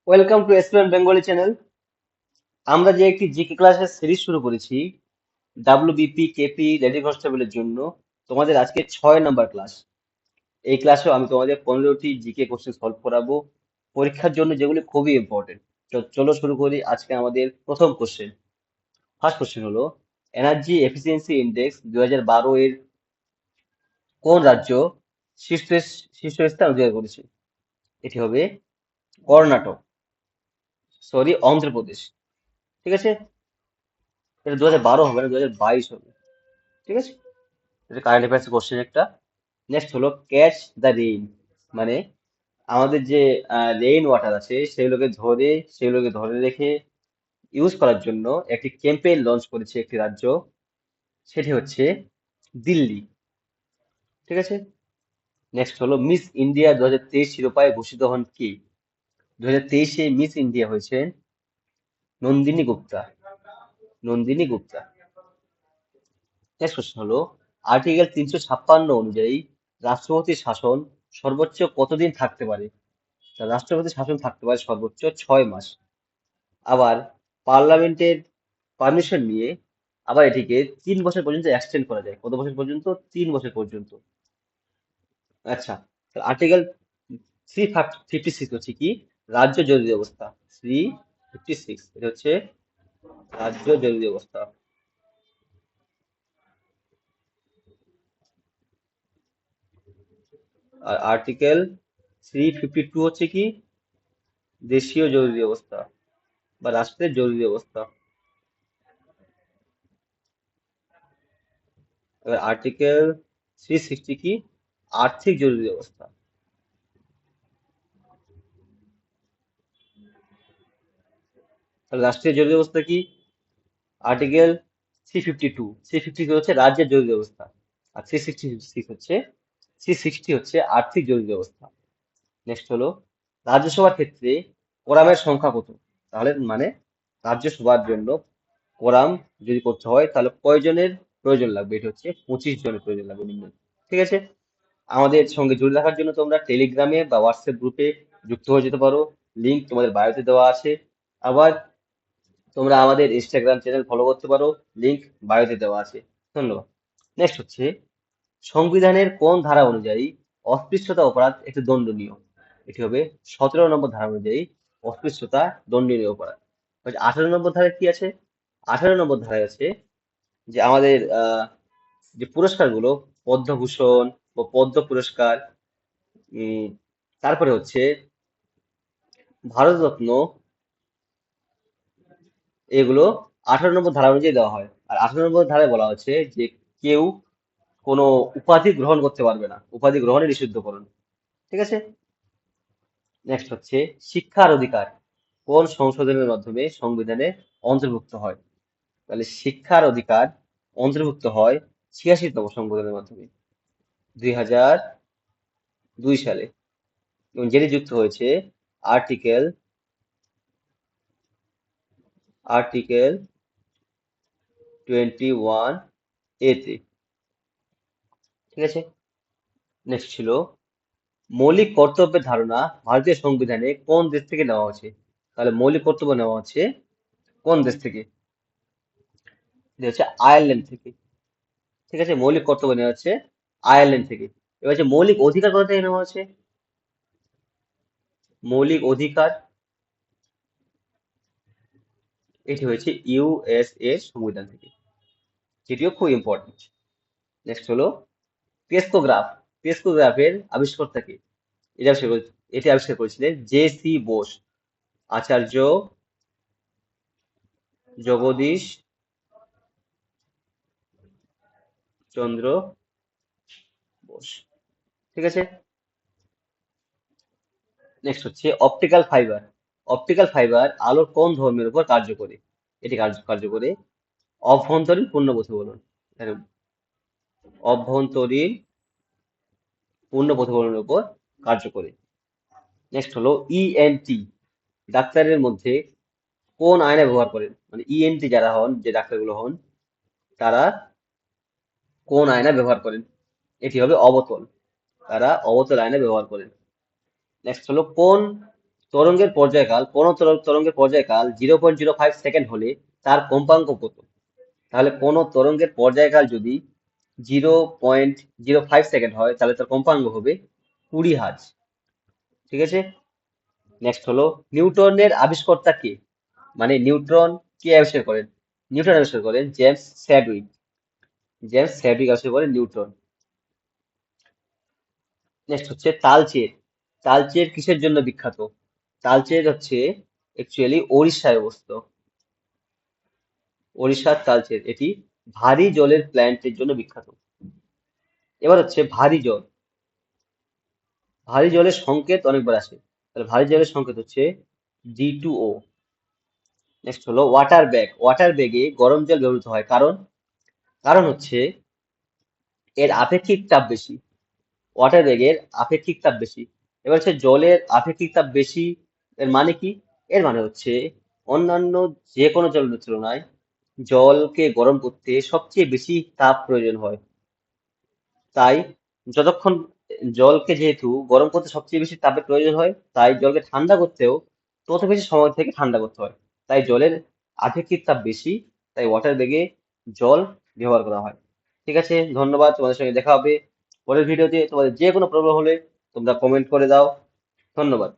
Welcome to SPN Bengali channel. আমরা যে একটি জিকে ক্লাসের সিরিজ শুরু করেছি ডাব্লিউবিপি কেপি লেডি কনস্টেবলের জন্য, তোমাদের আজকে 6 নম্বর ক্লাস। এই ক্লাসেও আমি তোমাদের 15টি জিকে কোশ্চেন সলভ করাবো পরীক্ষার জন্য, যেগুলি খুবই ইম্পর্টেন্ট। তো চলো শুরু করি। আজকে আমাদের প্রথম কোশ্চেন, ফার্স্ট কোশ্চেন হলো, এনার্জি এফিসিয়েন্সি ইন্ডেক্স 2012 এর কোন রাজ্য শীর্ষ শীর্ষস্থান অধিকার করেছে? এটি হবে কর্ণাটক, সরি অন্ধ্রপ্রদেশ। ঠিক আছে, এটা 2012 হবে না, 2022 হবে। ঠিক আছে, এটা কারেন্ট অ্যাফেয়ার্স কোশ্চেন একটা। নেক্সট হলো ক্যাচ দ্য রেইন, মানে আমাদের যে রেইন ওয়াটার আছে সেগুলোকে ধরে রেখে ইউজ করার জন্য একটি ক্যাম্পেইন লঞ্চ করেছে একটি রাজ্য, সেটি হচ্ছে দিল্লি। ঠিক আছে, নেক্সট হলো মিস ইন্ডিয়া 2023 শিরোপায় ভূষিত হন কে? 2023-এ মিস ইন্ডিয়া হয়েছেন নন্দিনী গুপ্তা। নন্দিনী গুপ্তা। নেক্সট কোশ্চেন হলো, আর্টিকেল 356 অনুযায়ী রাষ্ট্রপতির শাসন সর্বোচ্চ কতদিন থাকতে পারে? তা রাষ্ট্রপতির শাসন থাকতে পারে সর্বোচ্চ 6 মাস। আবার পার্লামেন্টের পারমিশন নিয়ে আবার এটিকে 3 বছর পর্যন্ত এক্সটেন্ড করা যায়। কত বছর পর্যন্ত? 3 বছর পর্যন্ত। আচ্ছা, আর্টিকেল 356 হচ্ছে কি? রাজ্য জরুরি অবস্থা। 356 এটা হচ্ছে রাজ্য জরুরি অবস্থা। আর আর্টিকেল 352 হচ্ছে কি? দেশীয় জরুরি অবস্থা বা রাষ্ট্রের জরুরি অবস্থা। এবার আর্টিকেল 360 কি? আর্থিক জরুরি অবস্থা। তাহলে রাষ্ট্রীয় জরুরি অবস্থা কি? আর্টিকেল 352 হচ্ছে রাজ্যের জরুরি অবস্থা, আর 360 হচ্ছে আর্থিক জরুরি অবস্থা। নেক্সট হলো, রাজ্যসভার ক্ষেত্রে কোরামের সংখ্যা কত? তাহলে মানে রাজ্যসভার জন্য কোরাম যদি করতে হয় তাহলে কয়জনের প্রয়োজন লাগবে? এটা হচ্ছে 25 জনের প্রয়োজন লাগবে নিম্ন। ঠিক আছে, আমাদের সঙ্গে জুড়ে রাখার জন্য তোমরা টেলিগ্রামে বা হোয়াটসঅ্যাপ গ্রুপে যুক্ত হয়ে যেতে পারো। লিংক তোমাদের বায়োতে দেওয়া আছে। আবার তোমরা আমাদের ইনস্টাগ্রাম চ্যানেল ফলো করতে পারো, লিংক বায়োতে দেওয়া আছে। ধন্যবাদ। নেক্সট হচ্ছে, সংবিধানের কোন ধারা অনুযায়ী অস্পৃশ্যতা অপরাধ একটি দণ্ডনীয়? এটি হবে 17 নম্বর ধারা অনুযায়ী অস্পৃশ্যতা দণ্ডনীয় অপরাধ। 18 নম্বর ধারায় কি আছে? 18 নম্বর ধারায় আছে যে আমাদের যে পুরস্কারগুলো, পদ্মভূষণ বা পদ্ম পুরস্কার, উম, তারপরে হচ্ছে ভারতরত্ন, এগুলো 18 নম্বর ধারা অনুযায়ী দেওয়া হয়। আর 18 নম্বর ধারায় বলা হচ্ছে যে কেউ কোনো উপাধি গ্রহণ করতে পারবে না, উপাধি গ্রহণের নিষিদ্ধকরণ। ঠিক আছে, নেক্সট হচ্ছে শিক্ষার অধিকার কোন সংশোধনের মাধ্যমে সংবিধানে অন্তর্ভুক্ত হয়? তাহলে শিক্ষার অধিকার অন্তর্ভুক্ত হয় 86তম সংশোধনের মাধ্যমে, 2002 সালে, এবং যেটি যুক্ত হয়েছে আর্টিকেল আর্টিকেল 21A তে। ঠিক আছে, নেক্সট ছিল, মৌলিক কর্তব্যের ধারণা ভারতীয় সংবিধানে কোন দেশ থেকে নেওয়া হয়েছে? তাহলে মৌলিক কর্তব্য নেওয়া হচ্ছে কোন দেশ থেকে? এটা হচ্ছে আয়ারল্যান্ড থেকে। ঠিক আছে, মৌলিক কর্তব্য নেওয়া হচ্ছে আয়ারল্যান্ড থেকে। এবার হচ্ছে মৌলিক অধিকার কোথা থেকে নেওয়া হচ্ছে? মৌলিক অধিকার, এটি হয়েছে ইউএসএ সংবিধান থেকে, যেটিও খুব ইম্পর্টেন্ট। নেক্সট হলো ক্রেস্কোগ্রাফ। ক্রেস্কোগ্রাফের আবিষ্কর্তাকে? এটি আবিষ্কার করেছিলেন জে.সি. বোস, আচার্য জগদীশ চন্দ্র বোস। ঠিক আছে, নেক্সট হচ্ছে অপটিক্যাল ফাইবার। অপটিক্যাল ফাইবার আলোর কোন ধর্মের উপর কার্য করে? এটি কার্য করে অভ্যন্তরীণ পূর্ণ প্রতিফলন। এখানে অভ্যন্তরীণ পূর্ণ প্রতিফলনের উপর কার্য করে। নেক্সট হলো ইএনটি, ডাক্তারের মধ্যে কোন আয়না ব্যবহার করেন? মানে ইএনটি যারা হন, যে ডাক্তারগুলো হন, তারা কোন আয়না ব্যবহার করেন? এটি হবে অবতল। তারা অবতল আয়না ব্যবহার করেন। নেক্সট হলো, কোন তরঙ্গের পর্যায়কাল 0.05 সেকেন্ড হলে তার কম্পাঙ্ক কত? তাহলে কোনো তরঙ্গের পর্যায়কাল যদি 0.05 সেকেন্ড হয় তাহলে তার কম্পাঙ্ক হবে 20 হার্জ। ঠিক আছে। নেক্সট হলো, নিউটনের আবিষ্কর্তা কে? মানে নিউট্রন কে আবিষ্কার করেন? নিউটন আবিষ্কার করেন জেমস স্যাডউইক আবিষ্কার করেন নিউটন। নেক্সট হচ্ছে তালচের। তালচের কিসের জন্য বিখ্যাত? তালচের হচ্ছে অ্যাকচুয়ালি ওড়িশায় অবস্থিত। ওড়িশার তালচের, এটি ভারী জলের প্ল্যান্টের জন্য বিখ্যাত। এবার হচ্ছে ভারী জল। ভারী জলের সংকেত অনেকবার আসে, তাহলে ভারী জলের সংকেত হচ্ছে D2O। নেক্সট হলো ওয়াটার ব্যাগ। ওয়াটার ব্যাগে গরম জল ব্যবহৃত হয় কারণ কারণ হচ্ছে এর আপেক্ষিক তাপ বেশি। ওয়াটার ব্যাগের আপেক্ষিক তাপ বেশি। এবার হচ্ছে জলের আপেক্ষিক তাপ বেশি, এর মানে কি? এর মানে হচ্ছে অন্যান্য যে কোনো জলের তুলনায় জলকে গরম করতে সবচেয়ে বেশি তাপ প্রয়োজন হয়। তাই যতক্ষণ জলকে যেহেতু গরম করতে সবচেয়ে বেশি তাপের প্রয়োজন হয়, তাই জলকে ঠান্ডা করতেও তত বেশি সময় থেকে ঠান্ডা করতে হয়। তাই জলের আপেক্ষিক তাপ বেশি, তাই ওয়াটার ব্যাগে জল ব্যবহার করা হয়। ঠিক আছে, ধন্যবাদ। তোমাদের সঙ্গে দেখা হবে পরের ভিডিওতে। তোমাদের যে কোনো প্রবলেম হলে তোমরা কমেন্ট করে দাও। ধন্যবাদ।